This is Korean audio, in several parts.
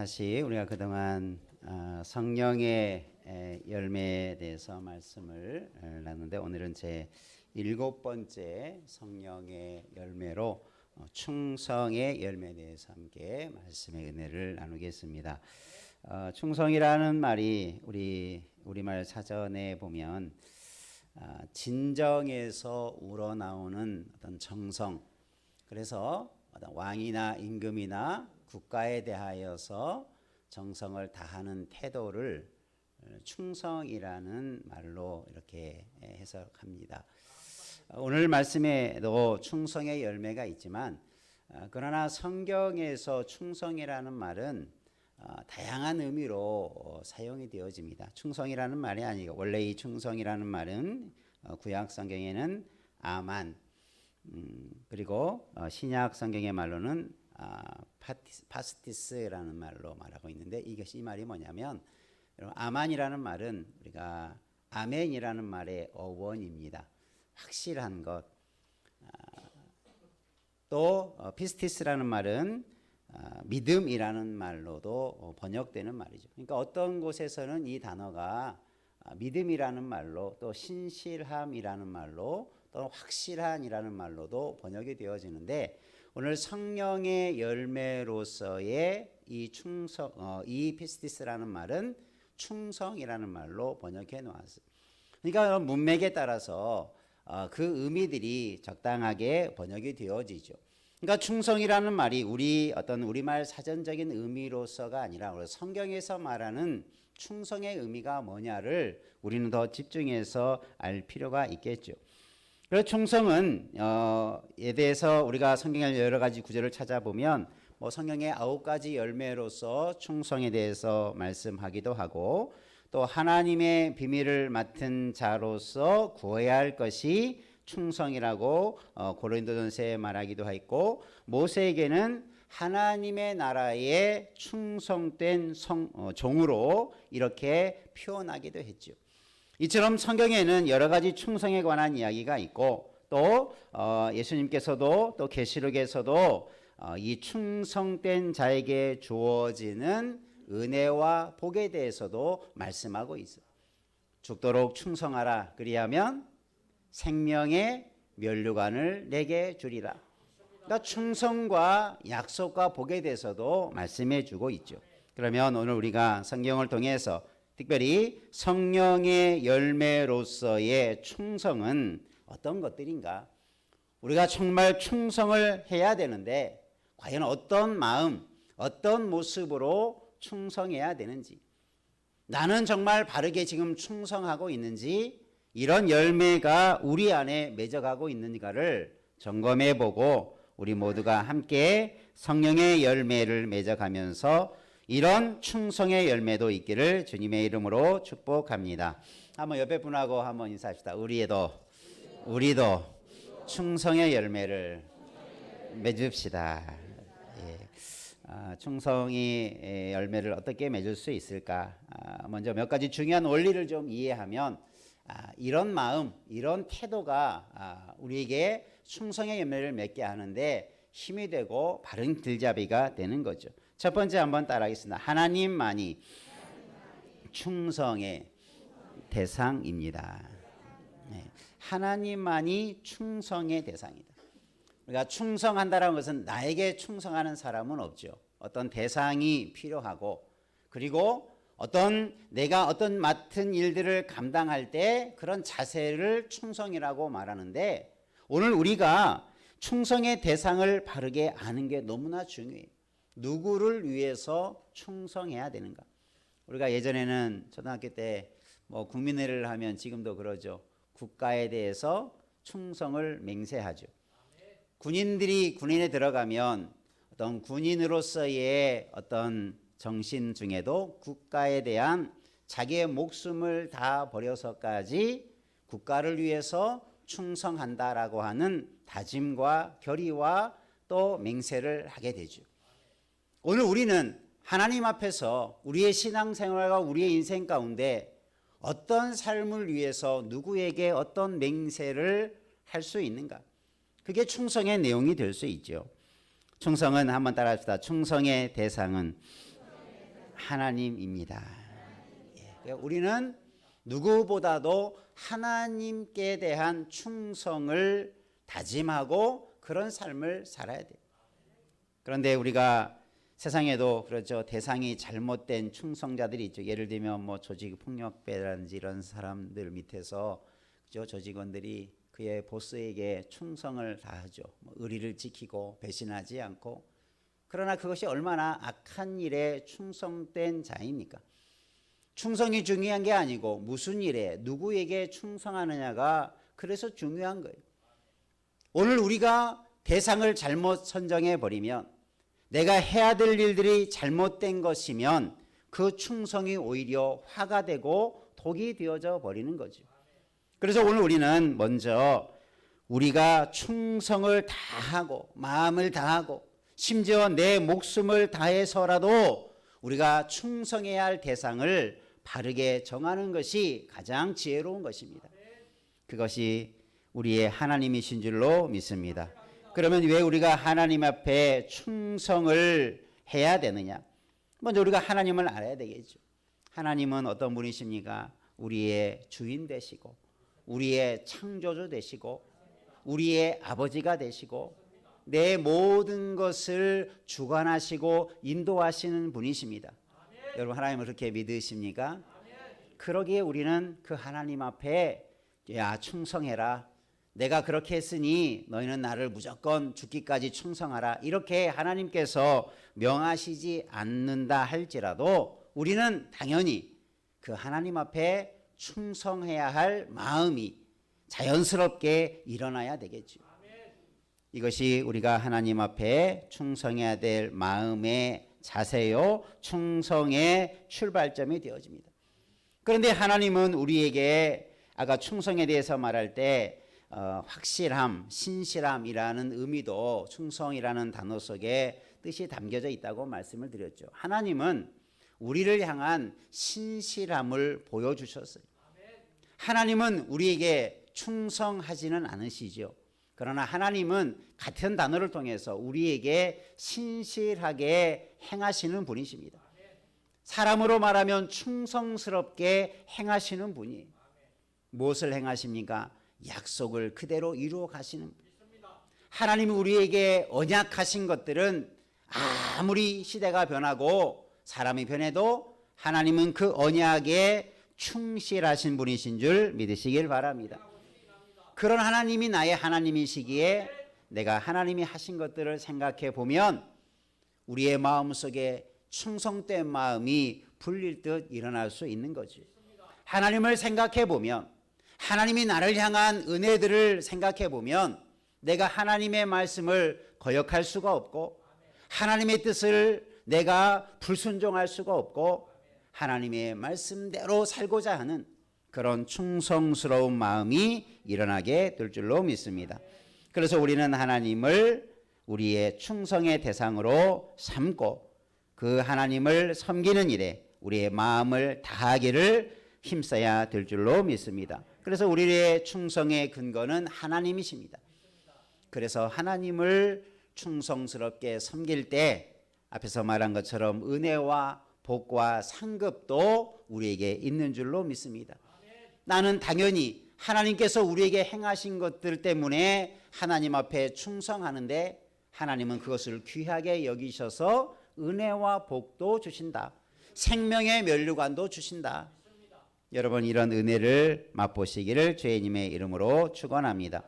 다시 우리가 그동안 성령의 열매에 대해서 말씀을 나누는데 오늘은 제 7번째 성령의 열매로 충성의 열매에 대해서 함께 말씀의 은혜를 나누겠습니다. 충성이라는 말이 우리말 사전에 보면 진정에서 우러나오는 어떤 정성, 그래서 어떤 왕이나 임금이나 국가에 대하여서 정성을 다하는 태도를 충성이라는 말로 이렇게 해석합니다. 오늘 말씀에도 충성의 열매가 있지만 그러나 성경에서 충성이라는 말은 다양한 의미로 사용이 되어집니다. 충성이라는 말이 아니고 원래 이 충성이라는 말은 구약 성경에는 아만, 그리고 신약 성경의 말로는 파스티스라는 말로 말하고 있는데 이 말이 뭐냐면 아만이라는 말은 우리가 아멘이라는 말의 어원입니다. 확실한 것. 또 피스티스라는 말은 믿음이라는 말로도 번역되는 말이죠. 그러니까 어떤 곳에서는 이 단어가 믿음이라는 말로 또 신실함이라는 말로 또 확실한이라는 말로도 번역이 되어지는데 오늘 성령의 열매로서의 이 충성, 이 피스티스라는 말은 충성이라는 말로 번역해 놓았어요. 그러니까 문맥에 따라서 그 의미들이 적당하게 번역이 되어지죠. 그러니까 충성이라는 말이 우리말 사전적인 의미로서가 아니라 성경에서 말하는 충성의 의미가 뭐냐를 우리는 더 집중해서 알 필요가 있겠죠. 그래서 충성은 에 대해서 우리가 성경의 여러 가지 구절을 찾아보면 성경의 9가지 열매로서 충성에 대해서 말씀하기도 하고 또 하나님의 비밀을 맡은 자로서 구해야 할 것이 충성이라고 고린도전서에 말하기도 했고 모세에게는 하나님의 나라의 충성된 종으로 이렇게 표현하기도 했죠. 이처럼 성경에는 여러 가지 충성에 관한 이야기가 있고 또 예수님께서도 또 계시록에서도 이 충성된 자에게 주어지는 은혜와 복에 대해서도 말씀하고 있어요. 죽도록 충성하라. 그리하면 생명의 면류관을 내게 주리라. 그러니까 충성과 약속과 복에 대해서도 말씀해 주고 있죠. 그러면 오늘 우리가 성경을 통해서 특별히 성령의 열매로서의 충성은 어떤 것들인가? 우리가 정말 충성을 해야 되는데 과연 어떤 마음, 어떤 모습으로 충성해야 되는지, 나는 정말 바르게 지금 충성하고 있는지, 이런 열매가 우리 안에 맺어가고 있는가를 점검해 보고 우리 모두가 함께 성령의 열매를 맺어가면서 이런 충성의 열매도 있기를 주님의 이름으로 축복합니다. 한번 옆에 분하고 한번 인사합시다. 우리도 충성의 열매를 맺읍시다. 충성의 열매를 어떻게 맺을 수 있을까? 먼저 몇 가지 중요한 원리를 좀 이해하면 이런 마음, 이런 태도가 우리에게 충성의 열매를 맺게 하는데 힘이 되고 바른 길잡이가 되는 거죠. 첫 번째 한번 따라하겠습니다. 하나님만이 충성의 대상입니다. 하나님만이 충성의 대상이다. 우리가 충성한다는 것은 나에게 충성하는 사람은 없죠. 어떤 대상이 필요하고 그리고 내가 어떤 맡은 일들을 감당할 때 그런 자세를 충성이라고 말하는데 오늘 우리가 충성의 대상을 바르게 아는 게 너무나 중요해요. 누구를 위해서 충성해야 되는가? 우리가 예전에는 초등학교 때 국민회를 하면 지금도 그러죠. 국가에 대해서 충성을 맹세하죠. 군인들이 군인에 들어가면 어떤 군인으로서의 어떤 정신 중에도 국가에 대한 자기의 목숨을 다 버려서까지 국가를 위해서 충성한다라고 하는 다짐과 결의와 또 맹세를 하게 되죠. 오늘 우리는 하나님 앞에서 우리의 신앙생활과 우리의 인생 가운데 어떤 삶을 위해서 누구에게 어떤 맹세를 할 수 있는가? 그게 충성의 내용이 될 수 있죠. 충성은 한번 따라합시다. 충성의 대상은 하나님입니다. 우리는 누구보다도 하나님께 대한 충성을 다짐하고 그런 삶을 살아야 돼요. 그런데 우리가 세상에도 그렇죠. 대상이 잘못된 충성자들이 있죠. 예를 들면 뭐 조직 폭력배라든지 이런 사람들 밑에서 그죠. 조직원들이 그의 보스에게 충성을 다하죠. 뭐 의리를 지키고 배신하지 않고. 그러나 그것이 얼마나 악한 일에 충성된 자입니까? 충성이 중요한 게 아니고 무슨 일에 누구에게 충성하느냐가 그래서 중요한 거예요. 오늘 우리가 대상을 잘못 선정해 버리면, 내가 해야 될 일들이 잘못된 것이면 그 충성이 오히려 화가 되고 독이 되어져 버리는 거죠. 그래서 오늘 우리는 먼저 우리가 충성을 다하고 마음을 다하고 심지어 내 목숨을 다해서라도 우리가 충성해야 할 대상을 바르게 정하는 것이 가장 지혜로운 것입니다. 그것이 우리의 하나님이신 줄로 믿습니다. 그러면 왜 우리가 하나님 앞에 충성을 해야 되느냐? 먼저 우리가 하나님을 알아야 되겠죠. 하나님은 어떤 분이십니까? 우리의 주인 되시고 우리의 창조주 되시고 우리의 아버지가 되시고 내 모든 것을 주관하시고 인도하시는 분이십니다. 여러분 하나님을 그렇게 믿으십니까? 그러기에 우리는 그 하나님 앞에 야 충성해라. 내가 그렇게 했으니 너희는 나를 무조건 죽기까지 충성하라. 이렇게 하나님께서 명하시지 않는다 할지라도 우리는 당연히 그 하나님 앞에 충성해야 할 마음이 자연스럽게 일어나야 되겠죠. 이것이 우리가 하나님 앞에 충성해야 될 마음의 자세요, 충성의 출발점이 되어집니다. 그런데 하나님은 우리에게 아까 충성에 대해서 말할 때 확실함, 신실함이라는 의미도 충성이라는 단어 속에 뜻이 담겨져 있다고 말씀을 드렸죠. 하나님은 우리를 향한 신실함을 보여주셨어요. 하나님은 우리에게 충성하지는 않으시죠. 그러나 하나님은 같은 단어를 통해서 우리에게 신실하게 행하시는 분이십니다. 사람으로 말하면 충성스럽게 행하시는 분이에요. 무엇을 행하십니까? 약속을 그대로 이루어 가시는 분. 하나님이 우리에게 언약하신 것들은 아무리 시대가 변하고 사람이 변해도 하나님은 그 언약에 충실하신 분이신 줄 믿으시길 바랍니다. 그런 하나님이 나의 하나님이시기에 내가 하나님이 하신 것들을 생각해 보면 우리의 마음속에 충성된 마음이 불릴 듯 일어날 수 있는 거지. 하나님을 생각해 보면, 하나님이 나를 향한 은혜들을 생각해 보면 내가 하나님의 말씀을 거역할 수가 없고 하나님의 뜻을 내가 불순종할 수가 없고 하나님의 말씀대로 살고자 하는 그런 충성스러운 마음이 일어나게 될 줄로 믿습니다. 그래서 우리는 하나님을 우리의 충성의 대상으로 삼고 그 하나님을 섬기는 일에 우리의 마음을 다하기를 힘써야 될 줄로 믿습니다. 그래서 우리의 충성의 근거는 하나님이십니다. 그래서 하나님을 충성스럽게 섬길 때 앞에서 말한 것처럼 은혜와 복과 상급도 우리에게 있는 줄로 믿습니다. 나는 당연히 하나님께서 우리에게 행하신 것들 때문에 하나님 앞에 충성하는데 하나님은 그것을 귀하게 여기셔서 은혜와 복도 주신다. 생명의 면류관도 주신다. 여러분 이런 은혜를 맛보시기를 주님의 이름으로 축원합니다.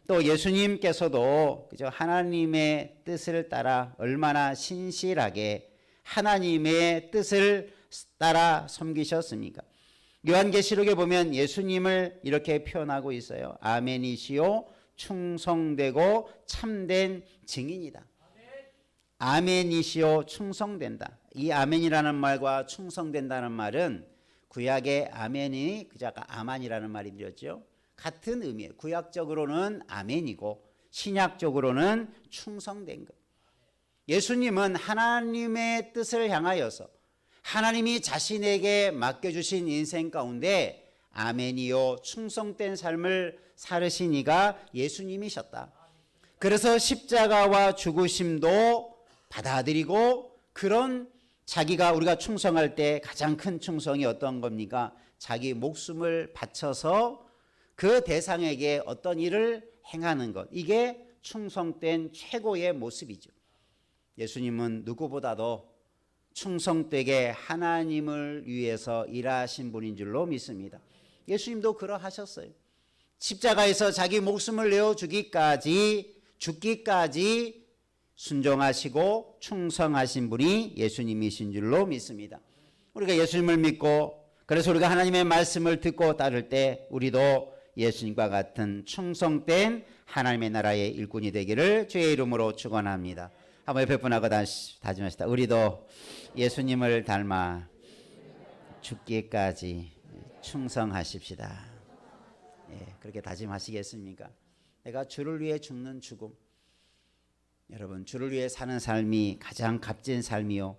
또 예수님께서도 그죠 하나님의 뜻을 따라 얼마나 신실하게 하나님의 뜻을 따라 섬기셨습니까? 요한계시록에 보면 예수님을 이렇게 표현하고 있어요. 아멘이시오 충성되고 참된 증인이다. 아멘이시오 충성된다. 이 아멘이라는 말과 충성된다는 말은 구약의 아멘이 그저 아까 아만이라는 말이 들었죠. 같은 의미예요. 구약적으로는 아멘이고 신약적으로는 충성된 것. 예수님은 하나님의 뜻을 향하여서 하나님이 자신에게 맡겨주신 인생 가운데 아멘이요 충성된 삶을 살으신 이가 예수님이셨다. 그래서 십자가와 죽으심도 받아들이고 그런 자기가 우리가 충성할 때 가장 큰 충성이 어떤 겁니까? 자기 목숨을 바쳐서 그 대상에게 어떤 일을 행하는 것. 이게 충성된 최고의 모습이죠. 예수님은 누구보다도 충성되게 하나님을 위해서 일하신 분인 줄로 믿습니다. 예수님도 그러하셨어요. 십자가에서 자기 목숨을 내어 죽기까지 순종하시고 충성하신 분이 예수님이신 줄로 믿습니다. 우리가 예수님을 믿고 그래서 우리가 하나님의 말씀을 듣고 따를 때 우리도 예수님과 같은 충성된 하나님의 나라의 일꾼이 되기를 주의 이름으로 축원합니다. 한번 옆에 분하고 다짐하시다. 우리도 예수님을 닮아 죽기까지 충성하십시다. 예, 그렇게 다짐하시겠습니까? 내가 주를 위해 죽는 죽음. 여러분, 주를 위해 사는 삶이 가장 값진 삶이요,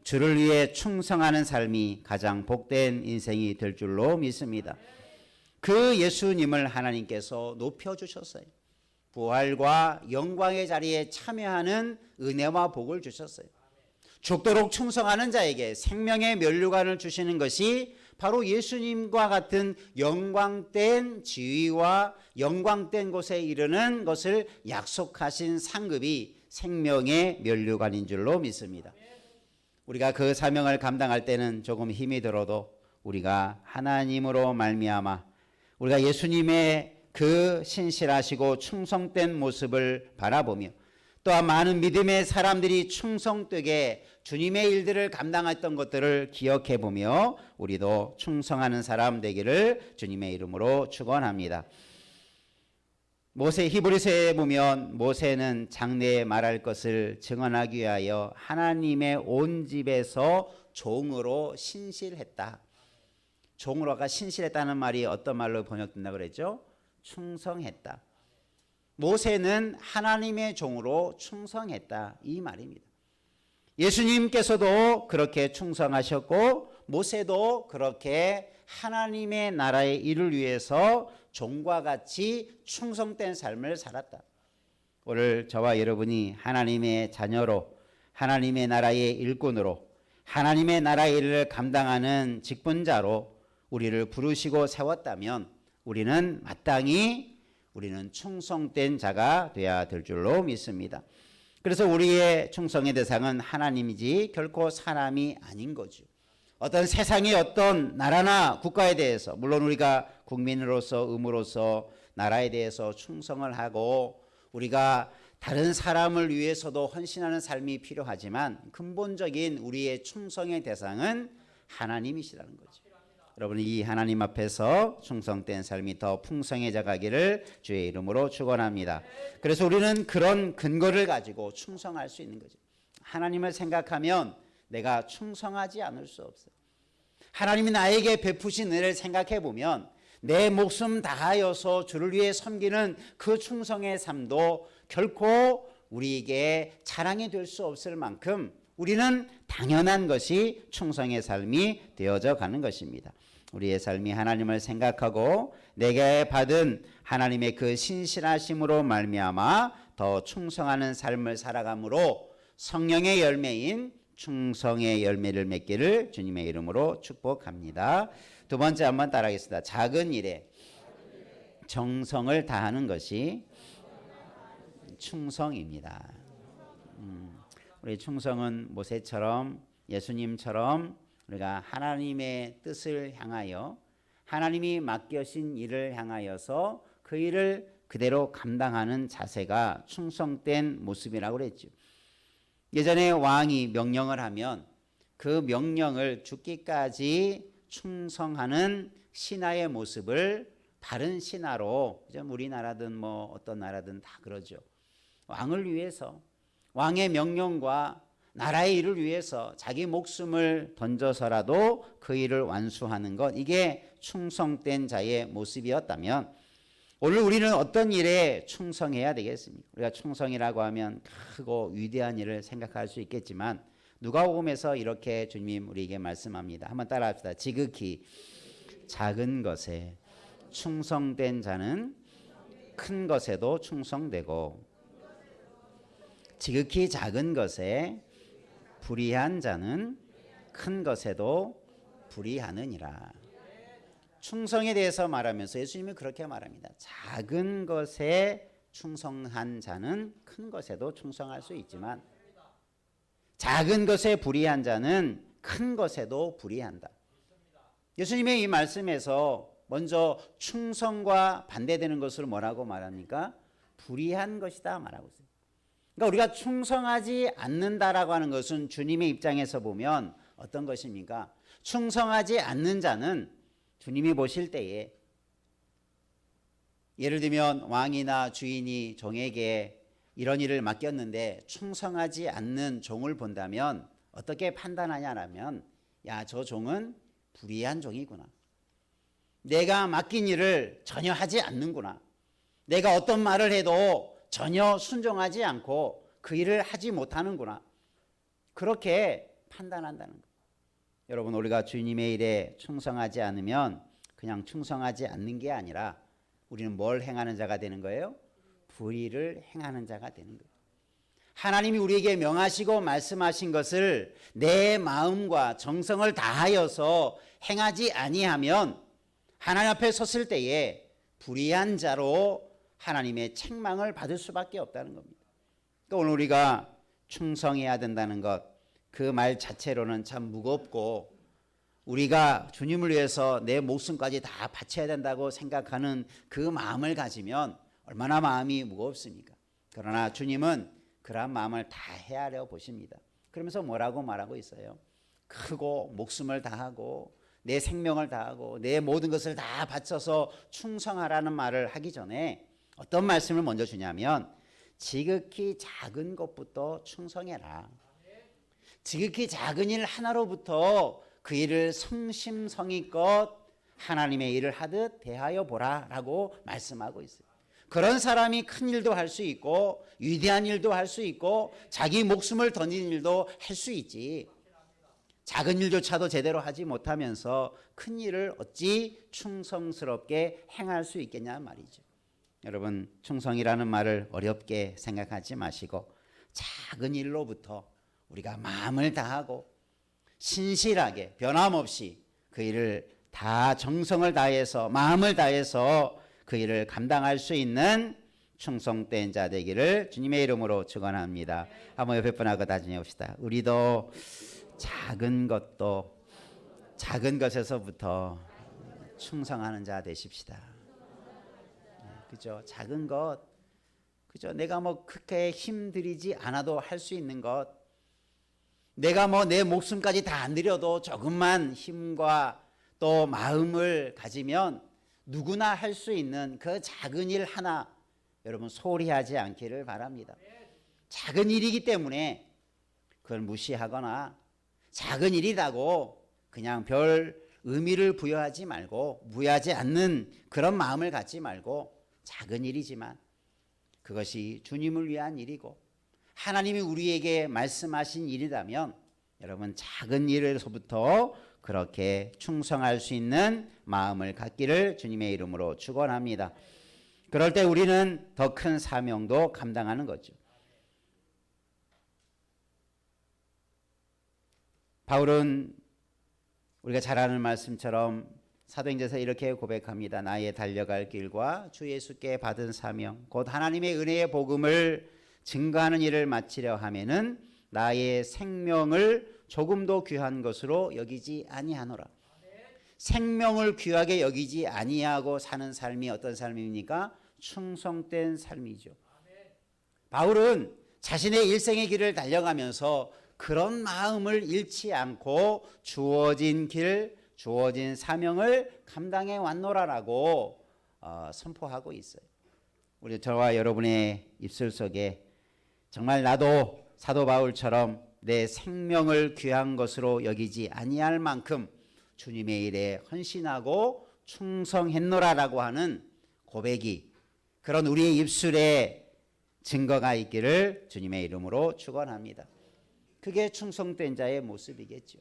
주를 위해 충성하는 삶이 가장 복된 인생이 될 줄로 믿습니다. 그 예수님을 하나님께서 높여주셨어요. 부활과 영광의 자리에 참여하는 은혜와 복을 주셨어요. 죽도록 충성하는 자에게 생명의 면류관을 주시는 것이 바로 예수님과 같은 영광된 지위와 영광된 곳에 이르는 것을 약속하신 상급이 생명의 면류관인 줄로 믿습니다. 우리가 그 사명을 감당할 때는 조금 힘이 들어도 우리가 하나님으로 말미암아 우리가 예수님의 그 신실하시고 충성된 모습을 바라보며 또한 많은 믿음의 사람들이 충성되게 주님의 일들을 감당했던 것들을 기억해 보며 우리도 충성하는 사람 되기를 주님의 이름으로 축원합니다. 모세 히브리서에 보면 모세는 장래에 말할 것을 증언하기 위하여 하나님의 온 집에서 종으로 신실했다. 종으로가 신실했다는 말이 어떤 말로 번역된다고 그랬죠? 충성했다. 모세는 하나님의 종으로 충성했다, 이 말입니다. 예수님께서도 그렇게 충성하셨고 모세도 그렇게 하나님의 나라의 일을 위해서 종과 같이 충성된 삶을 살았다. 오늘 저와 여러분이 하나님의 자녀로 하나님의 나라의 일꾼으로 하나님의 나라의 일을 감당하는 직분자로 우리를 부르시고 세웠다면 우리는 마땅히 충성된 자가 되어야 될 줄로 믿습니다. 그래서 우리의 충성의 대상은 하나님이지 결코 사람이 아닌 거죠. 어떤 세상의 어떤 나라나 국가에 대해서 물론 우리가 국민으로서 의무로서 나라에 대해서 충성을 하고 우리가 다른 사람을 위해서도 헌신하는 삶이 필요하지만 근본적인 우리의 충성의 대상은 하나님이시라는 거죠. 여러분, 이 하나님 앞에서 충성된 삶이 더 풍성해져 가기를 주의 이름으로 축원합니다. 그래서 우리는 그런 근거를 가지고 충성할 수 있는 거죠. 하나님을 생각하면 내가 충성하지 않을 수 없어요. 하나님이 나에게 베푸신 은혜를 생각해 보면 내 목숨 다하여서 주를 위해 섬기는 그 충성의 삶도 결코 우리에게 자랑이 될 수 없을 만큼 우리는 당연한 것이 충성의 삶이 되어져 가는 것입니다. 우리의 삶이 하나님을 생각하고 내게 받은 하나님의 그 신실하심으로 말미암아 더 충성하는 삶을 살아감으로 성령의 열매인 충성의 열매를 맺기를 주님의 이름으로 축복합니다. 두 번째 한번 따라하겠습니다. 작은 일에 정성을 다하는 것이 충성입니다. 우리 충성은 모세처럼 예수님처럼 우리가 하나님의 뜻을 향하여 하나님이 맡겨신 일을 향하여서 그 일을 그대로 감당하는 자세가 충성된 모습이라고 그랬죠. 예전에 왕이 명령을 하면 그 명령을 죽기까지 충성하는 신하의 모습을 바른 신하로, 우리나라든 뭐 어떤 나라든 다 그러죠. 왕을 위해서 왕의 명령과 나라의 일을 위해서 자기 목숨을 던져서라도 그 일을 완수하는 것, 이게 충성된 자의 모습이었다면 오늘 우리는 어떤 일에 충성해야 되겠습니까? 우리가 충성이라고 하면 크고 위대한 일을 생각할 수 있겠지만 누가복음에서 이렇게 주님 우리에게 말씀합니다. 한번 따라합시다. 지극히 작은 것에 충성된 자는 큰 것에도 충성되고 지극히 작은 것에 불의한 자는 큰 것에도 불의하느니라. 충성에 대해서 말하면서 예수님이 그렇게 말합니다. 작은 것에 충성한 자는 큰 것에도 충성할 수 있지만 작은 것에 불의한 자는 큰 것에도 불의한다. 예수님의 이 말씀에서 먼저 충성과 반대되는 것을 뭐라고 말합니까? 불의한 것이다 말하고 있어요. 그러니까 우리가 충성하지 않는다라고 하는 것은 주님의 입장에서 보면 어떤 것입니까? 충성하지 않는 자는 주님이 보실 때에 예를 들면 왕이나 주인이 종에게 이런 일을 맡겼는데 충성하지 않는 종을 본다면 어떻게 판단하냐라면 야, 저 종은 불의한 종이구나. 내가 맡긴 일을 전혀 하지 않는구나. 내가 어떤 말을 해도 전혀 순종하지 않고 그 일을 하지 못하는구나. 그렇게 판단한다는 거예요. 여러분, 우리가 주님의 일에 충성하지 않으면 그냥 충성하지 않는 게 아니라 우리는 뭘 행하는 자가 되는 거예요? 불의를 행하는 자가 되는 거예요. 하나님이 우리에게 명하시고 말씀하신 것을 내 마음과 정성을 다하여서 행하지 아니하면 하나님 앞에 섰을 때에 불의한 자로 하나님의 책망을 받을 수밖에 없다는 겁니다. 그러니까 오늘 우리가 충성해야 된다는 것, 그 말 자체로는 참 무겁고 우리가 주님을 위해서 내 목숨까지 다 바쳐야 된다고 생각하는 그 마음을 가지면 얼마나 마음이 무겁습니까? 그러나 주님은 그러한 마음을 다 헤아려 보십니다. 그러면서 뭐라고 말하고 있어요? 크고 목숨을 다하고 내 생명을 다하고 내 모든 것을 다 바쳐서 충성하라는 말을 하기 전에 어떤 말씀을 먼저 주냐면 지극히 작은 것부터 충성해라. 지극히 작은 일 하나로부터 그 일을 성심성의껏 하나님의 일을 하듯 대하여 보라라고 말씀하고 있어요. 그런 사람이 큰 일도 할 수 있고 위대한 일도 할 수 있고 자기 목숨을 던진 일도 할 수 있지. 작은 일조차도 제대로 하지 못하면서 큰 일을 어찌 충성스럽게 행할 수 있겠냐 말이죠. 여러분, 충성이라는 말을 어렵게 생각하지 마시고 작은 일로부터 우리가 마음을 다하고 신실하게 변함없이 그 일을 다 정성을 다해서 마음을 다해서 그 일을 감당할 수 있는 충성된 자 되기를 주님의 이름으로 축원합니다. 한번 옆에 분하고 나중에 봅시다. 우리도 작은 것에서부터 충성하는 자 되십시다. 그죠? 작은 것, 그죠? 내가 뭐 그렇게 힘들이지 않아도 할 수 있는 것, 내가 뭐 내 목숨까지 다 안 들여도 조금만 힘과 또 마음을 가지면 누구나 할 수 있는 그 작은 일 하나, 여러분 소홀히 하지 않기를 바랍니다. 작은 일이기 때문에 그걸 무시하거나 작은 일이라고 그냥 별 의미를 부여하지 말고 무해하지 않는 그런 마음을 갖지 말고 작은 일이지만 그것이 주님을 위한 일이고 하나님이 우리에게 말씀하신 일이라면 여러분 작은 일에서부터 그렇게 충성할 수 있는 마음을 갖기를 주님의 이름으로 축원합니다. 그럴 때 우리는 더 큰 사명도 감당하는 거죠. 바울은 우리가 잘 아는 말씀처럼 사도행전에서 이렇게 고백합니다. 나의 달려갈 길과 주 예수께 받은 사명 곧 하나님의 은혜의 복음을 증거하는 일을 마치려 하면은 나의 생명을 조금도 귀한 것으로 여기지 아니하노라. 생명을 귀하게 여기지 아니하고 사는 삶이 어떤 삶입니까? 충성된 삶이죠. 바울은 자신의 일생의 길을 달려가면서 그런 마음을 잃지 않고 주어진 길, 주어진 사명을 감당해 왔노라라고 선포하고 있어요. 우리 저와 여러분의 입술 속에 정말 나도 사도 바울처럼 내 생명을 귀한 것으로 여기지 아니할 만큼 주님의 일에 헌신하고 충성했노라라고 하는 고백이 그런 우리의 입술에 증거가 있기를 주님의 이름으로 축원합니다. 그게 충성된 자의 모습이겠죠.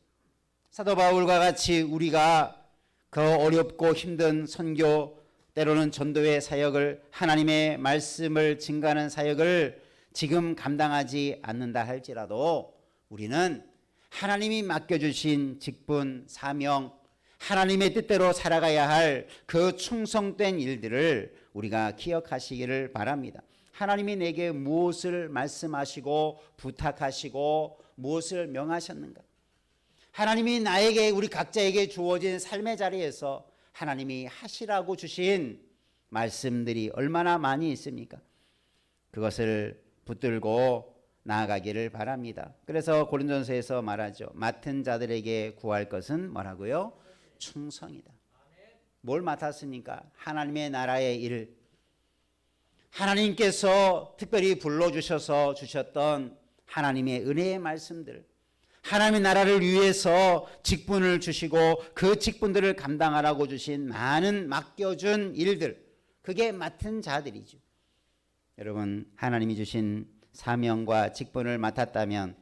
사도 바울과 같이 우리가 그 어렵고 힘든 선교 때로는 전도의 사역을 하나님의 말씀을 증거하는 사역을 지금 감당하지 않는다 할지라도 우리는 하나님이 맡겨주신 직분, 사명, 하나님의 뜻대로 살아가야 할 그 충성된 일들을 우리가 기억하시기를 바랍니다. 하나님이 내게 무엇을 말씀하시고 부탁하시고 무엇을 명하셨는가? 하나님이 나에게, 우리 각자에게 주어진 삶의 자리에서 하나님이 하시라고 주신 말씀들이 얼마나 많이 있습니까? 그것을 붙들고 나아가기를 바랍니다. 그래서 고린도전서에서 말하죠. 맡은 자들에게 구할 것은 뭐라고요? 충성이다. 뭘 맡았습니까? 하나님의 나라의 일, 하나님께서 특별히 불러주셔서 주셨던 하나님의 은혜의 말씀들, 하나님의 나라를 위해서 직분을 주시고 그 직분들을 감당하라고 주신 많은 맡겨준 일들, 그게 맡은 자들이죠. 여러분, 하나님이 주신 사명과 직분을 맡았다면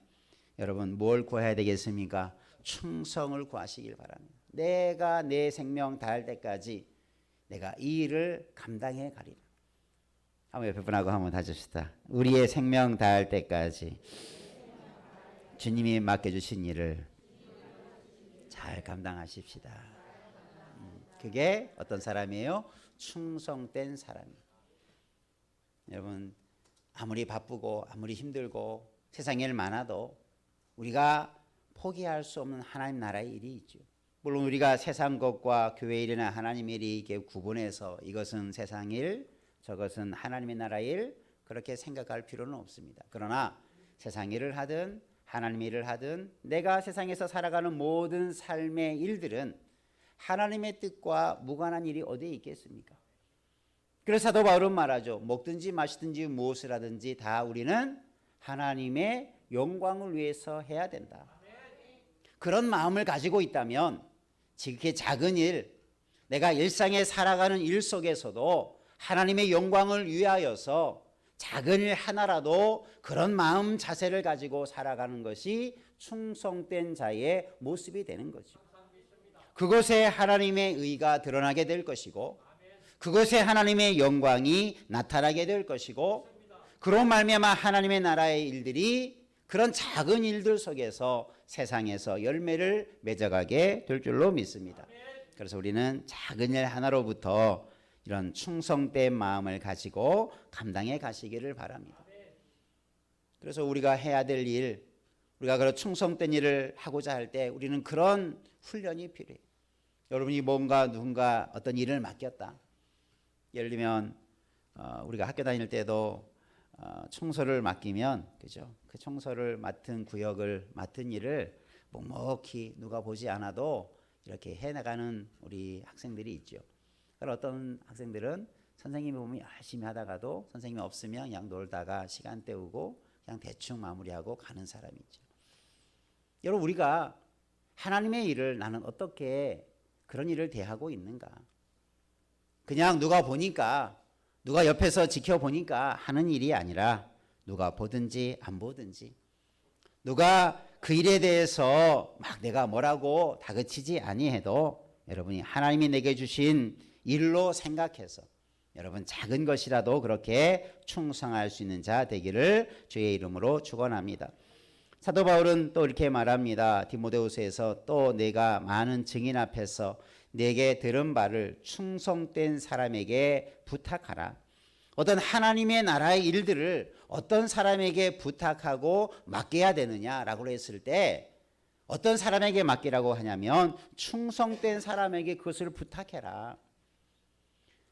여러분 뭘 구해야 되겠습니까? 충성을 구하시길 바랍니다. 내가 내 생명 다할 때까지 내가 이 일을 감당해 가리라. 한번 옆에 분하고 한번 다집시다. 우리의 생명 다할 때까지 주님이 맡겨주신 일을 잘 감당하십시다. 그게 어떤 사람이에요? 충성된 사람이에요. 여러분, 아무리 바쁘고 아무리 힘들고 세상에 일 많아도 우리가 포기할 수 없는 하나님 나라의 일이 있죠. 물론 우리가 세상 것과 교회 일이나 하나님 일이 이렇게 구분해서 이것은 세상 일, 저것은 하나님의 나라 일, 그렇게 생각할 필요는 없습니다. 그러나 세상 일을 하든 하나님 일을 하든 내가 세상에서 살아가는 모든 삶의 일들은 하나님의 뜻과 무관한 일이 어디에 있겠습니까? 그래서 사도 바울은 말하죠. 먹든지 마시든지 무엇을 하든지 다 우리는 하나님의 영광을 위해서 해야 된다. 그런 마음을 가지고 있다면 지극히 작은 일, 내가 일상에 살아가는 일 속에서도 하나님의 영광을 위하여서 작은 일 하나라도 그런 마음 자세를 가지고 살아가는 것이 충성된 자의 모습이 되는 거죠. 그것에 하나님의 의가 드러나게 될 것이고 그것에 하나님의 영광이 나타나게 될 것이고 그로 말미암아 하나님의 나라의 일들이 그런 작은 일들 속에서 세상에서 열매를 맺어가게 될 줄로 믿습니다. 그래서 우리는 작은 일 하나로부터 이런 충성된 마음을 가지고 감당해 가시기를 바랍니다. 그래서 우리가 해야 될 일, 우리가 그런 충성된 일을 하고자 할 때 우리는 그런 훈련이 필요해요. 여러분이 뭔가 누군가 어떤 일을 맡겼다. 예를 들면 우리가 학교 다닐 때도 청소를 맡기면, 그죠? 그 청소를 맡은 구역을 맡은 일을 묵묵히 누가 보지 않아도 이렇게 해나가는 우리 학생들이 있죠. 그럼 어떤 학생들은 선생님이 보면 열심히 하다가도 선생님이 없으면 그냥 놀다가 시간 때우고 그냥 대충 마무리하고 가는 사람이 있죠. 여러분, 우리가 하나님의 일을 나는 어떻게 그런 일을 대하고 있는가? 그냥 누가 보니까, 누가 옆에서 지켜보니까 하는 일이 아니라 누가 보든지 안 보든지, 누가 그 일에 대해서 막 내가 뭐라고 다그치지 아니해도 여러분이 하나님이 내게 주신 일로 생각해서 여러분 작은 것이라도 그렇게 충성할 수 있는 자 되기를 주의 이름으로 축원합니다. 사도 바울은 또 이렇게 말합니다. 디모데후서에서 또 내가 많은 증인 앞에서 내게 들은 바를 충성된 사람에게 부탁하라. 어떤 하나님의 나라의 일들을 어떤 사람에게 부탁하고 맡겨야 되느냐라고 했을 때 어떤 사람에게 맡기라고 하냐면 충성된 사람에게 그것을 부탁해라.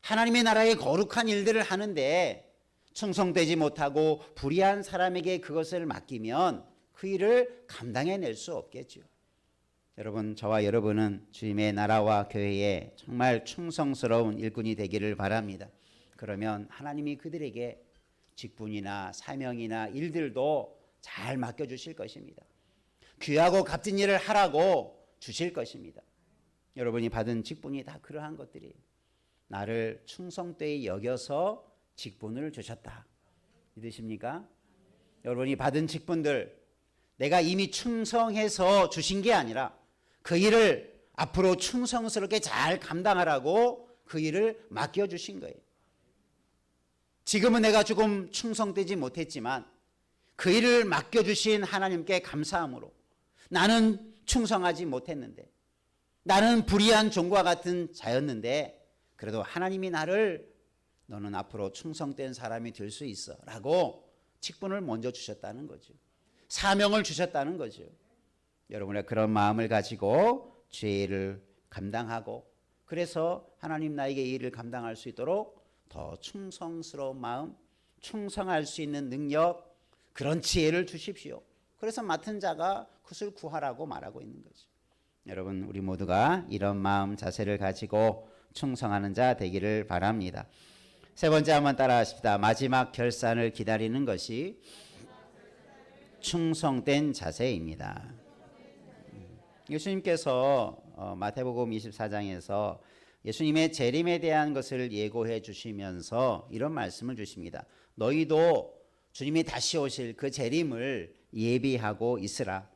하나님의 나라의 거룩한 일들을 하는데 충성되지 못하고 불의한 사람에게 그것을 맡기면 그 일을 감당해낼 수 없겠죠. 여러분, 저와 여러분은 주님의 나라와 교회에 정말 충성스러운 일꾼이 되기를 바랍니다. 그러면 하나님이 그들에게 직분이나 사명이나 일들도 잘 맡겨주실 것입니다. 귀하고 값진 일을 하라고 주실 것입니다. 여러분이 받은 직분이 다 그러한 것들이에요. 나를 충성되이 여겨서 직분을 주셨다. 믿으십니까? 여러분이 받은 직분들, 내가 이미 충성해서 주신 게 아니라 그 일을 앞으로 충성스럽게 잘 감당하라고 그 일을 맡겨주신 거예요. 지금은 내가 조금 충성되지 못했지만 그 일을 맡겨주신 하나님께 감사함으로 나는 충성하지 못했는데, 나는 불의한 종과 같은 자였는데 그래도 하나님이 나를 너는 앞으로 충성된 사람이 될 수 있어 라고 직분을 먼저 주셨다는 거죠. 사명을 주셨다는 거죠. 여러분의 그런 마음을 가지고 죄를 감당하고, 그래서 하나님 나에게 이 일을 감당할 수 있도록 더 충성스러운 마음, 충성할 수 있는 능력, 그런 지혜를 주십시오. 그래서 맡은 자가 그것을 구하라고 말하고 있는 거죠. 여러분, 우리 모두가 이런 마음 자세를 가지고 충성하는 자 되기를 바랍니다. 세 번째 한번 따라 하십시다. 마지막 결산을 기다리는 것이 충성된 자세입니다. 예수님께서 마태복음 24장에서 예수님의 재림에 대한 것을 예고해 주시면서 이런 말씀을 주십니다. 너희도 주님이 다시 오실 그 재림을 예비하고 있으라.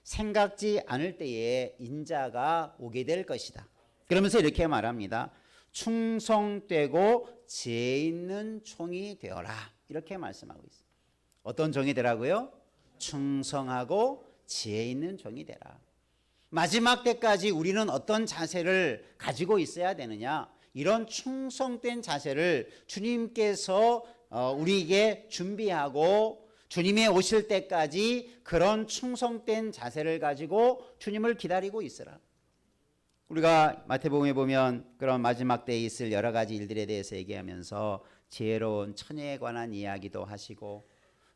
생각지 않을 때에 인자가 오게 될 것이다. 그러면서 이렇게 말합니다. 충성되고 지혜 있는 종이 되어라. 이렇게 말씀하고 있습니다. 어떤 종이 되라고요? 충성하고 지혜 있는 종이 되라. 마지막 때까지 우리는 어떤 자세를 가지고 있어야 되느냐? 이런 충성된 자세를 주님께서 우리에게 준비하고 주님이 오실 때까지 그런 충성된 자세를 가지고 주님을 기다리고 있으라. 우리가 마태복음에 보면 그런 마지막 때에 있을 여러 가지 일들에 대해서 얘기하면서 지혜로운 처녀에 관한 이야기도 하시고,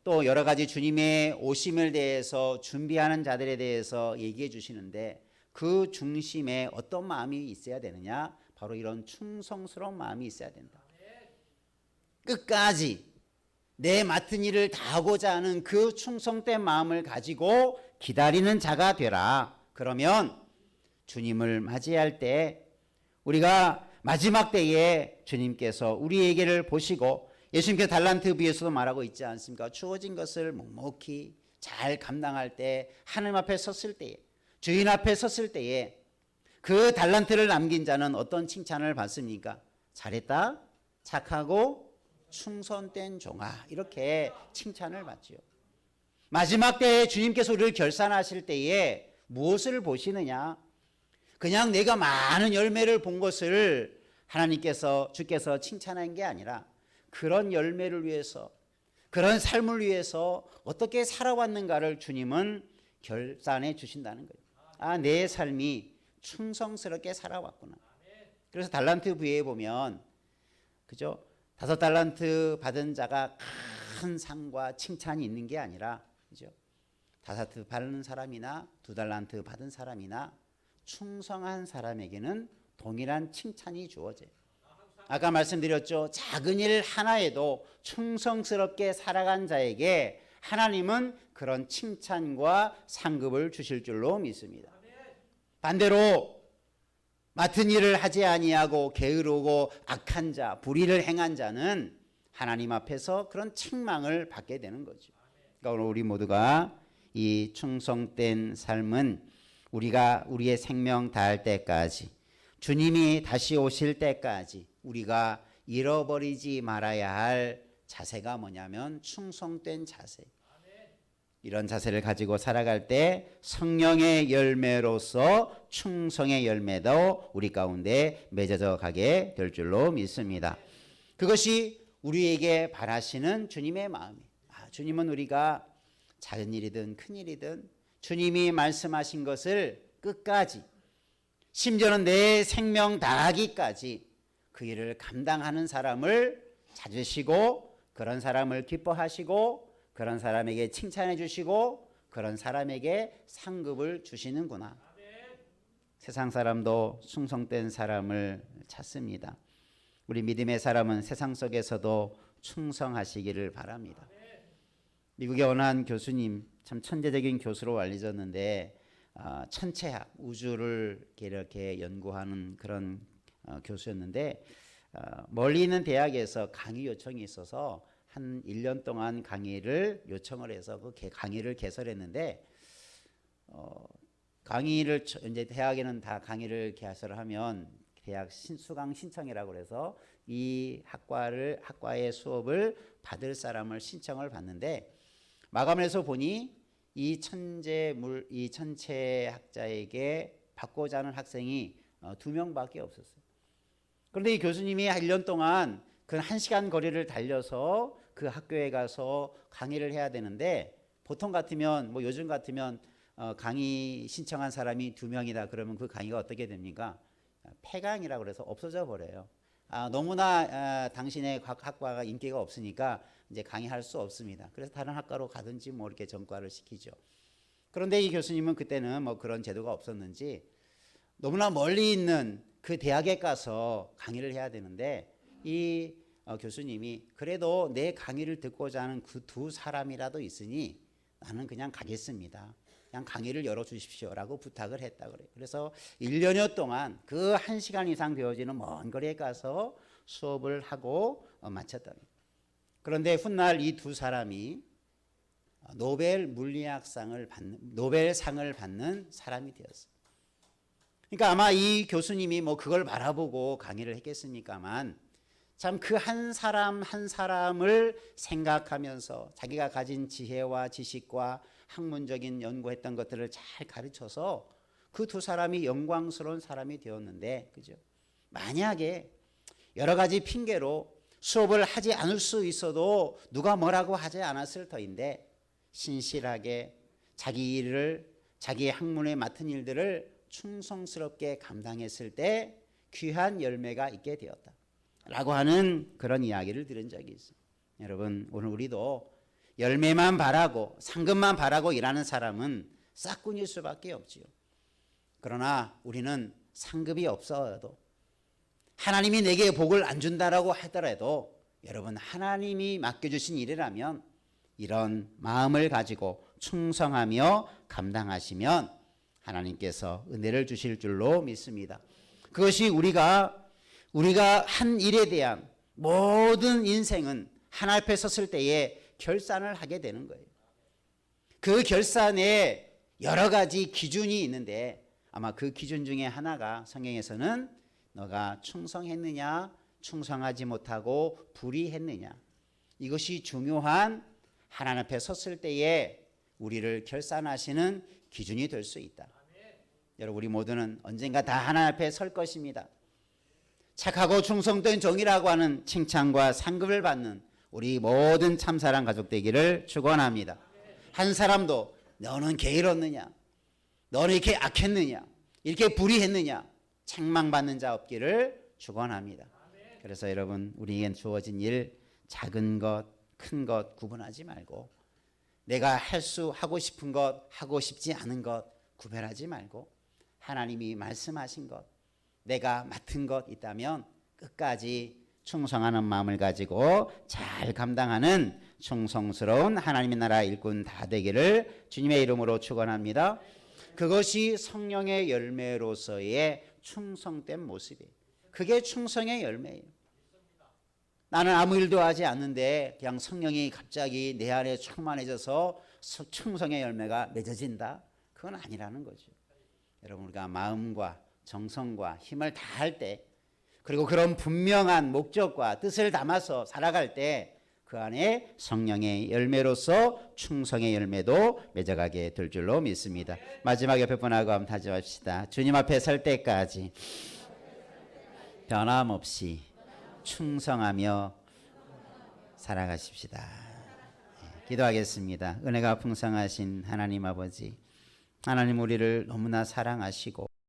또 여러 가지 주님의 오심을 대해서 준비하는 자들에 대해서 얘기해 주시는데, 그 중심에 어떤 마음이 있어야 되느냐? 바로 이런 충성스러운 마음이 있어야 된다. 끝까지 내 맡은 일을 다하고자 하는 그 충성된 마음을 가지고 기다리는 자가 되라. 그러면 주님을 맞이할 때, 우리가 마지막 때에 주님께서 우리에게를 보시고, 예수님께서 달란트 비유에서도 말하고 있지 않습니까? 주어진 것을 묵묵히 잘 감당할 때, 하나님 앞에 섰을 때에, 주인 앞에 섰을 때에 그 달란트를 남긴 자는 어떤 칭찬을 받습니까? 잘했다, 착하고 충성된 종아, 이렇게 칭찬을 받죠. 마지막 때에 주님께서 우리를 결산하실 때에 무엇을 보시느냐? 그냥 내가 많은 열매를 본 것을 주께서 칭찬한 게 아니라, 그런 열매를 위해서, 그런 삶을 위해서 어떻게 살아왔는가를 주님은 결산해 주신다는 거예요. 아, 내 삶이 충성스럽게 살아왔구나. 그래서 달란트 비유에 보면, 그죠? 5달란트 받은 자가 큰 상과 칭찬이 있는 게 아니라, 그죠? 5달란트 받는 사람이나 2달란트 받은 사람이나 충성한 사람에게는 동일한 칭찬이 주어져요. 아까 말씀드렸죠. 작은 일 하나에도 충성스럽게 살아간 자에게 하나님은 그런 칭찬과 상급을 주실 줄로 믿습니다. 반대로 맡은 일을 하지 아니하고 게으르고 악한 자, 불의를 행한 자는 하나님 앞에서 그런 책망을 받게 되는 거죠. 그러니까 오늘 우리 모두가 이 충성된 삶은 우리가 우리의 생명 다할 때까지, 주님이 다시 오실 때까지 우리가 잃어버리지 말아야 할 자세가 뭐냐면 충성된 자세. 이런 자세를 가지고 살아갈 때 성령의 열매로서 충성의 열매도 우리 가운데 맺어져 가게 될 줄로 믿습니다. 그것이 우리에게 바라시는 주님의 마음이에요. 주님은 우리가 작은 일이든 큰 일이든 주님이 말씀하신 것을 끝까지, 심지어는 내 생명 다하기까지 그 일을 감당하는 사람을 찾으시고, 그런 사람을 기뻐하시고, 그런 사람에게 칭찬해 주시고, 그런 사람에게 상급을 주시는구나. 세상 사람도 충성된 사람을 찾습니다. 우리 믿음의 사람은 세상 속에서도 충성하시기를 바랍니다. 미국의 어느 한 교수님, 참 천재적인 교수로 알려졌는데, 천체학, 우주를 이렇게 연구하는 그런 교수였는데, 멀리 있는 대학에서 강의 요청이 있어서 한 1년 동안 강의를 요청을 해서 그 강의를 개설했는데, 강의를 이제 대학에는 다 강의를 개설을 하면 대학 수강 신청이라고 그래서 이 학과의 수업을 받을 사람을 신청을 받는데, 마감을 해서 보니 이 천체학자에게 받고자 하는 학생이 2명밖에 없었어요. 그런데 이 교수님이 1년 동안 그 1시간 거리를 달려서 그 학교에 가서 강의를 해야 되는데, 보통 같으면 뭐 요즘 같으면 강의 신청한 사람이 2명이다 그러면 그 강의가 어떻게 됩니까? 폐강이라고 그래서 없어져 버려요. 너무나 당신의 학과가 인기가 없으니까 이제 강의할 수 없습니다. 그래서 다른 학과로 가든지 뭐 이렇게 전과를 시키죠. 그런데 이 교수님은 그때는 뭐 그런 제도가 없었는지 너무나 멀리 있는 그 대학에 가서 강의를 해야 되는데, 이 교수님이 그래도 내 강의를 듣고자 하는 그 2사람이라도 있으니 나는 그냥 가겠습니다. 그냥 강의를 열어주십시오라고 부탁을 했다 그래요. 그래서 1년여 동안 그 1시간 이상 되어지는 먼 거리에 가서 수업을 하고 마쳤답니다. 그런데 훗날 이 2사람이 노벨상을 받는 사람이 되었어요. 그러니까 아마 이 교수님이 뭐 그걸 바라보고 강의를 했겠습니까만, 참 그 한 사람 한 사람을 생각하면서 자기가 가진 지혜와 지식과 학문적인 연구했던 것들을 잘 가르쳐서 그 2사람이 영광스러운 사람이 되었는데, 그죠? 만약에 여러 가지 핑계로 수업을 하지 않을 수 있어도 누가 뭐라고 하지 않았을 터인데, 신실하게 자기 일을, 자기의 학문에 맡은 일들을 충성스럽게 감당했을 때 귀한 열매가 있게 되었다 라고 하는 그런 이야기를 들은 적이 있어요. 여러분, 오늘 우리도 열매만 바라고 상급만 바라고 일하는 사람은 싹군일 수밖에 없지요. 그러나 우리는 상급이 없어도, 하나님이 내게 복을 안 준다라고 하더라도, 여러분, 하나님이 맡겨주신 일이라면 이런 마음을 가지고 충성하며 감당하시면 하나님께서 은혜를 주실 줄로 믿습니다. 그것이 우리가 한 일에 대한 모든 인생은 하나님 앞에 섰을 때에 결산을 하게 되는 거예요. 그 결산에 여러 가지 기준이 있는데, 아마 그 기준 중에 하나가 성경에서는 너가 충성했느냐, 충성하지 못하고 불의했느냐, 이것이 중요한 하나님 앞에 섰을 때에 우리를 결산하시는 기준이 될 수 있다. 여러분, 우리 모두는 언젠가 다 하나님 앞에 설 것입니다. 착하고 충성된 종이라고 하는 칭찬과 상급을 받는 우리 모든 참사랑 가족 되기를 축원합니다. 한 사람도 너는 게으렀느냐, 너는 이렇게 악했느냐, 이렇게 불의했느냐 책망받는 자 없기를 축원합니다. 그래서 여러분, 우리에겐 주어진 일, 작은 것, 큰 것 구분하지 말고, 내가 하고 싶은 것, 하고 싶지 않은 것 구별하지 말고, 하나님이 말씀하신 것, 내가 맡은 것 있다면 끝까지 충성하는 마음을 가지고 잘 감당하는 충성스러운 하나님의 나라 일꾼 다 되기를 주님의 이름으로 축원합니다. 그것이 성령의 열매로서의 충성된 모습이에요. 그게 충성의 열매예요. 나는 아무 일도 하지 않는데 그냥 성령이 갑자기 내 안에 충만해져서 충성의 열매가 맺어진다? 그건 아니라는 거죠. 여러분, 우리가 마음과 정성과 힘을 다할 때, 그리고 그런 분명한 목적과 뜻을 담아서 살아갈 때 그 안에 성령의 열매로서 충성의 열매도 맺어가게 될 줄로 믿습니다. 마지막 옆에 분하고 한번 다짐합시다. 주님 앞에 설 때까지 변함없이 충성하며 살아가십시다. 기도하겠습니다. 은혜가 풍성하신 하나님 아버지, 하나님, 우리를 너무나 사랑하시고